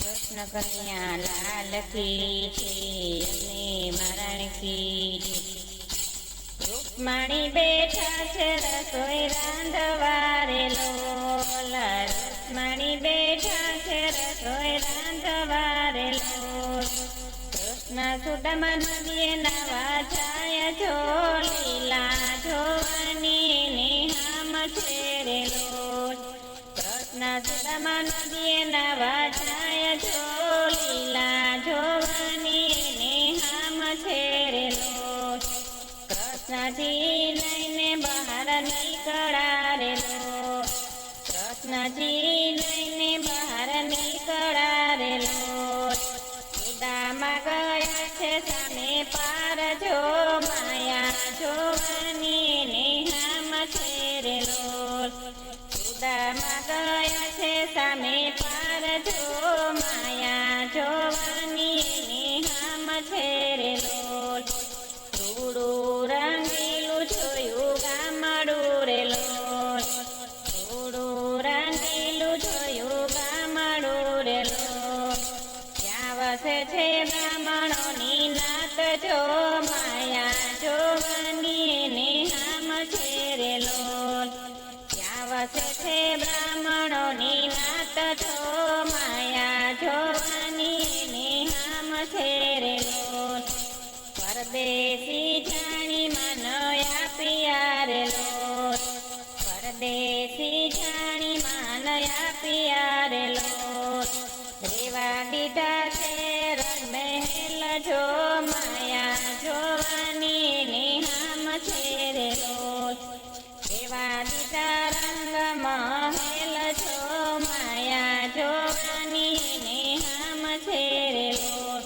કૃષ્ણ કન્યા લાલ કી જય અને મરણ કી જય. રૂકમણી બેઠા છે રસોઈ રાંધવા રે લોલ. રૂકમણી બેઠા છે રસોઈ રાંધવા રે લોલ. કૃષ્ણ સુદામા નદીએ નાવા જાય જો લીલા જોવાની નિહામ છે રે લોલ. કૃષ્ણ સુદામા નદીએ નાવા જાય જો લીલા જોવાની નિહામ છે રે લોલ. કૃષ્ણજી લઈને બહાર નીકળ્યા રે લોલ. કૃષ્ણજી લઈને બહાર નીકળ્યા રે લોલ. સુદામા ગયા છે સામે પાર જો માયા જોવાની નિહામ છે રે લોલ. સુદામા ગયા છે સામે પાર જો માયા જોવાની નિહામ છે રે લોલ. થોડું રંગીલું જોયું ગામડું રે લોલ. થોડું રંગીલું જોયું ગામડું રે લોલ. ત્યાં વસે છે બ્રાહ્મણોની નાત જો માયા જોવાની નિહામ છે રે લોલ. ત્યાં વસે છે બ્રાહ્મણોની નાત જો માયા જોવાની નિહામ છે રે લોલ. પરદેશી જાણી માનયા પિયા રે લોલ. પરદેશી જાણી માનયા પિયા રે લોલ. રેવા દીધા છે રંગમહેલ જો માયા જોવાની નિહામ છે રે લોલ. રેવા દીધા રંગમહેલ જો માયા જોવાની નિહામ છે રે લોલ.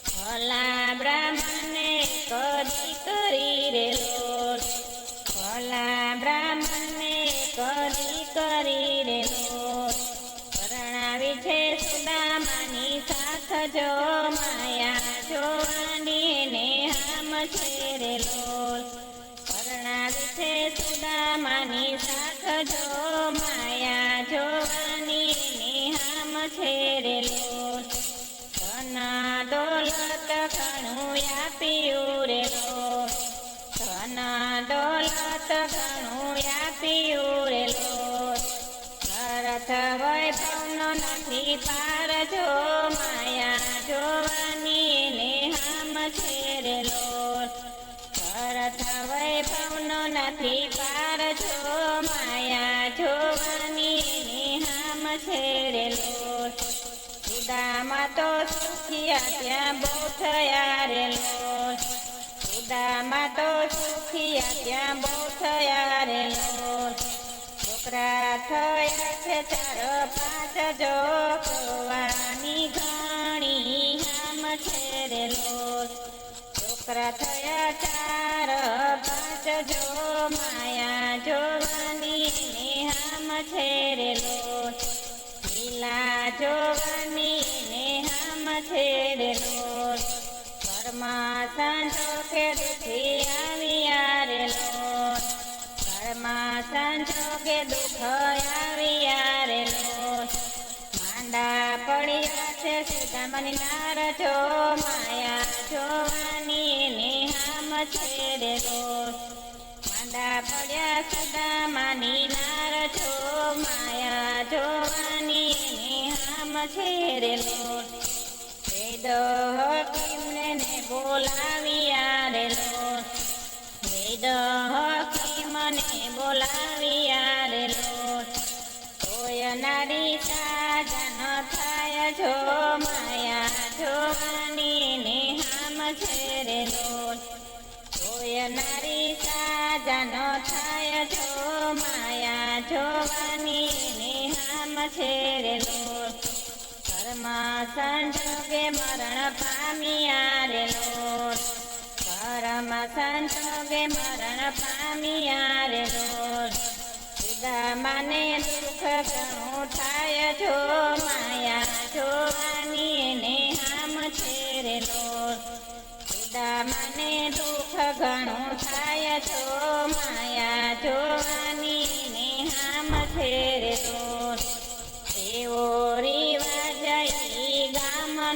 ભલા બ્રાહ્મણે કદી કરી રે લોલ. ભલા બ્રાહ્મણે કદી કરી રે લોલ. પરણાવી છે સુદામાની સાથ જો માયા જોવાની નિહામ છે રે લોલ. પરણાવી છે સુદામાની સાથ જો માયા જોવાની નિહામ છે રે લોલ. ધન દોલત ઘણું આપ્યું રે લોલ. ધન દોલત ઘણું આપ્યું રે લોલ. ભરત વૈભવનો નથી પાર જો માયા જોવાની નિહામ છે રે લોલ. ભરત વૈભવનો નથી પાર જો માયા જોવાની નિહામ છે રે લોલ. સુદામા તો સુખિયા ત્યાં બહુ થયા રે લોલ. સુદામા તો સુખિયા ત્યાં બહુ થયા રે લોલ. છોકરા થયા છે 4-5 જો કવાની ઘણી હામ છે રે લોલ. છોકરા થયા 4-5 જો માયા જોવાની નિહામ છે રે લોલ. લીલા જોવાની નિહામ છે રે લોલ. ઘરમાં સંજોગે દુઃખી આવ્યા રે લોલ. ઘરમાં સંજોગે દુઃખ આવ્યા રે લોલ. માંડા પડ્યા છે સુદામાની નાર જો માયા જોવાની નિહામ છે રે લોલ. માંડા પડ્યા સુદામાની નાર જો માયા જોવાની નિહામ છે રે લોલ. વેદ હકીમને ને બોલાવ્યા રે લોલ. વેદ હકીમને બોલાવ્યા રે લોલ. કોઈ નારી સાજા ન થાય જો માયા જોવાની નિહામ છે રે લોલ. કોઈ નારી સાજા ન થાય જો માયા જોવાની નિહામ છે રે લોલ. ઘરમાં સંજોગે મરણ પામ્યા રે લોલ. ઘરમાં સંજોગે મરણ પામ્યા રે લોલ. સુદામાને દુઃખ ઘણું થાય જો માયા જોવાની નિહામ છે રે લોલ. સુદામાને દુઃખ ઘણું થાય જો માયા જોવાની નિહામ છે રે લોલ. એવો રિવાજ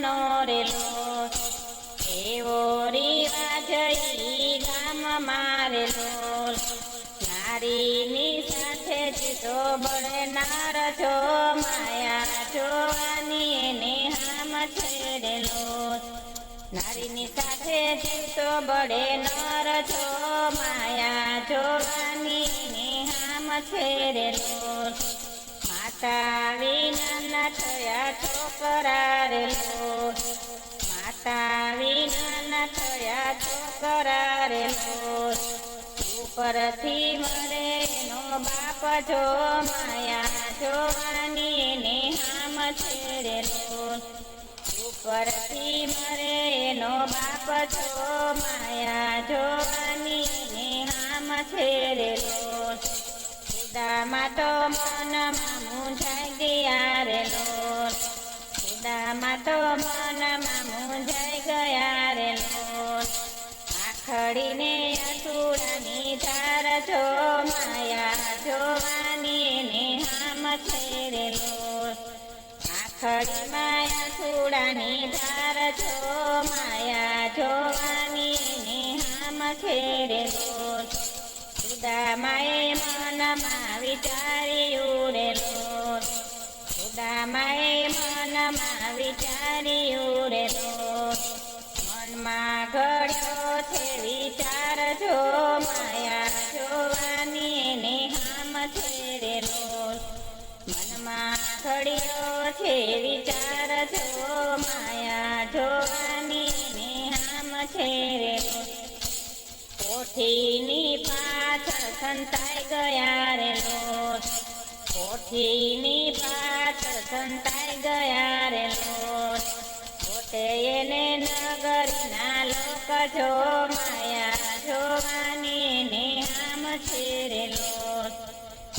ગામનો રેલો એવો રિવાજ ઈ ગામમાં રેલો નારીની સાથે જીતો બળે નાર જો માયા જોવાની એને હામ છેડેલો નારીની સાથે જીતો બળે નર જો માયા જોવાની એને હામ છેડેલો માતા વિના થયા છોકરા રેલો માતા વિના થયા છોકરા રેલો ઉપરથી મરે એનો બાપ જો માયા જોવાની એને હામ છેડેલો ઉપરથી મરે એનો બાપ જો માયા જોવાની એને હામ છેડેલો સુદામા તો મનમાં મૂંઝાઈ ગયા રેલો સુદામા તો મનમાં મૂંઝાઈ ગયા રેલો આખડીને અસુરાની ધાર જો માયા જોવાની એને હામ છેડેલો આખડીમાં અસુરાની ધાર જો માયા જોવાની એને હામ છેડેલો સુદામાએ મનમાં વિચાર્યું રેલો સુદામાએ મનમાં વિચાર્યું રેલો મનમાં ઘડ્યો છે વિચાર જો માયા જોવાની એને હામ છેડેલો મનમાં ઘડ્યો છે વિચાર જો માયા જોવાની એને હામ છેડેલો કોઠીની પાછળ સંતાઈ ગયા રેલો કોઠીની પાછળ સંતાઈ ગયા રેલો પોતે એને નગરીના લોક જો માયા જોવાની એને હામ છેડેલો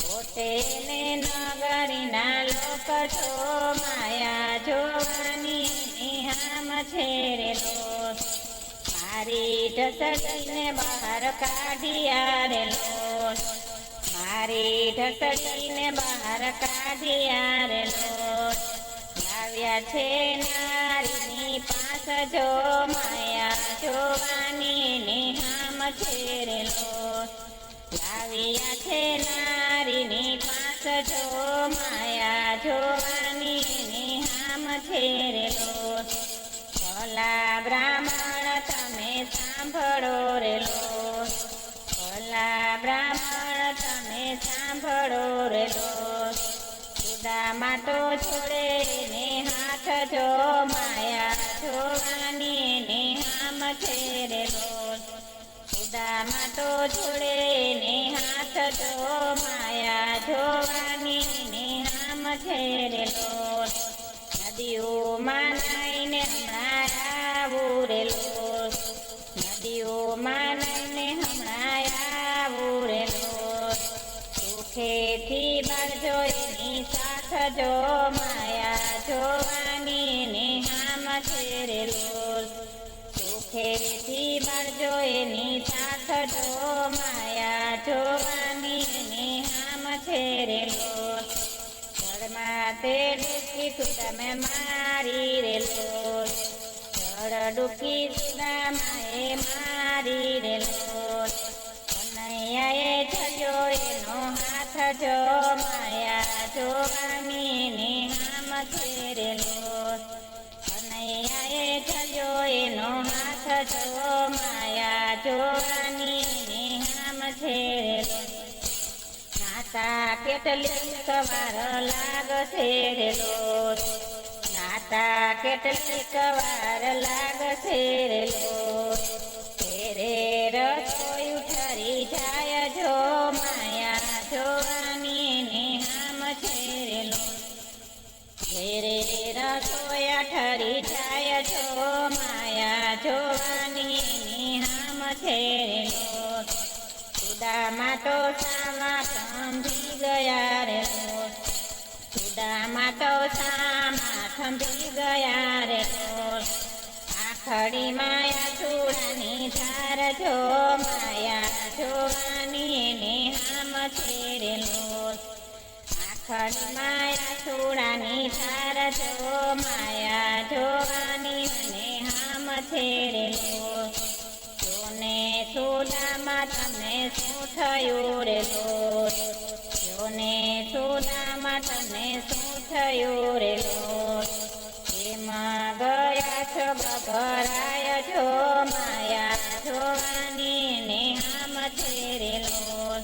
પોતે એને નગરીના લોક જો માયા જોવાની એને હામ છેડેલો મારી ઢસડીને બહાર કાઢી આરેલો મારી ઢસડીને બહાર કાઢી આરેલો લાવ્યા છે નારીની પાસ જો માયા જોવાની એને હામ છેડેલો લાવ્યા છે નારીની પાસ જો માયા જોવાની એને હામ છેડેલો ભલા બ્રાહ્મણ તમે સાંભળો રેલો ભલા બ્રાહ્મણ તમે સાંભળો રેલો સુદામા તો છોડે ને હાથ જો માયા જોવાની એને હામ છેડેલો સુદામા તો છોડે ને હાથ જો માયા જોવાની એને હામ છેડેલો નદીઓમાં નાઈને હમણાં આવું રેલો નદીઓમાં નાઈને હમણાં આવું રેલો સુખેથી બાળજો એની સાથ જો માયા જોવાની એને હામ છેડેલો સુખેથી બાળજો એની સાથ જો માયા જોવાની એને હામ છેડેલો તે ડૂબકી સુદામે મારી રેલો જળ ડૂબકી સુદામાએ મારી રેલો કનૈયાએ થયો એનો હાથ જો માયા જોવાની એને હામ છેડેલો કનૈયાએ થયો એનો હાથ જો માયા જોવાની એને હામ છેડેલો નાતા કેટલીક વાર લાગશે રેલો નાતા કેટલીક વાર લાગશે રેલો ઘેરે રસોઈ ઠરી જાય જો માયા જોવાની એને હામ છેડેલો ઘેરે રસોઈ ઠરી જાય જો માયા જોવાની એને હામ છેડેલો સુદામા તો સામા થંભી ગયા રેલો સુદામા તો સામા થંભી ગયા રેલો આખડી માયા ચૂડાની ધાર જો માયા જોવાની એને હામ છેડેલો આખડી માયા ચૂડાની ધાર જો માયા જોવાની મને હામ છે રે લોલ જોને સુદામા તમને શું થયું રે લોલ જોને સુદામા તમને શું થયું રે લોલ એમાં ગયા છો ગભરાય છો માયા જોવાની ને હામ છે રે લોલ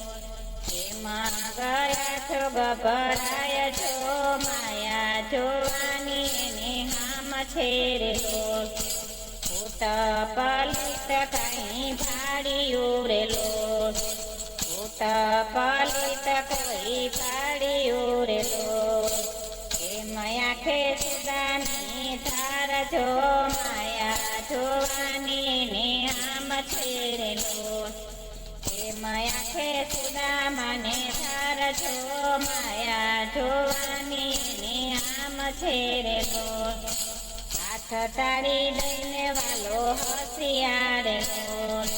એમાં ગયા છો ગભરાય છો માયા જોવાની ને હામ છે રે લોલ ભૂત પલિત કઈ ભાડ્યું રે લોલ ભૂત પલિત કોઈ ભાડ્યું રે લોલ આંખે સુદાની ધાર જો માયા જોવાની ને આમ છે રે લોલ આંખે સુદામાને ધાર જો માયા જોવાની ને આમ છે રે લોલ હાથ તાળી દઈને વાલો હોશિયાર લોલ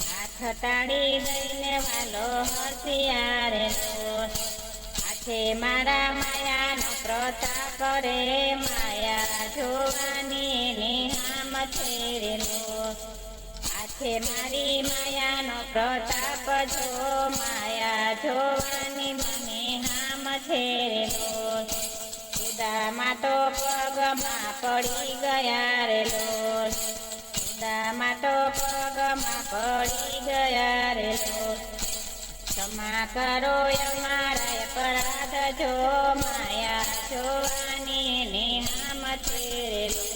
હાથ તાળી દઈને વાલો હોશિયાર લોલ મારા માયાનો પ્રતાપ રે માયા જોવાની ને હામ છે રે લોલ આથે મારી માયાનો પ્રતાપ જો માયા જોવાની મને હામ છે રે લોલ સુદામા તો પગમાં પડી ગયા રે લોલ સુદામા તો પગમાં પડી ગયા રે લોલ ક્ષમા કરો અમારા અપરાધ જો માયા જોવાની ને હામ છે રે લોલ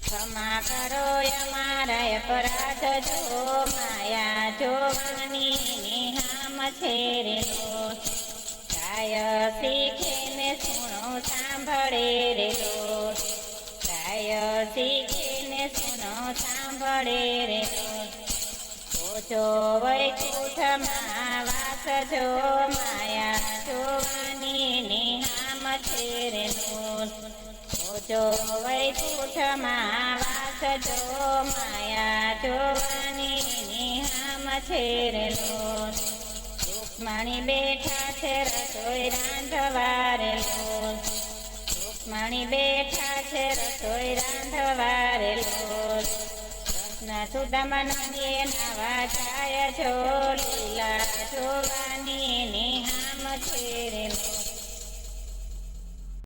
ક્ષમા કરો અમારા અપરાધ જો માયા જોવાની ને હામ છે રે લોલ ગાય શીખે ને સુણો સાંભળે રે લોલ ગાય શીખે ને સુણો સાંભળે રે લોલ જો વૈકુંઠમાં વાસ જો માયા જોવાની ને હામ છે રે લોલ જો વૈકુંઠમાં વાસ જો માયા જોવાની ને હામ છે રે લોલ રૂકમણી બેઠા છે રસોઈ રાંધવા રે લોલ રૂકમણી બેઠા છે રસોઈ રાંધવા રે લોલ સુદામા નદીએ નાવા જાય છો લીલા જોવાની ને હામ છે રે લોલ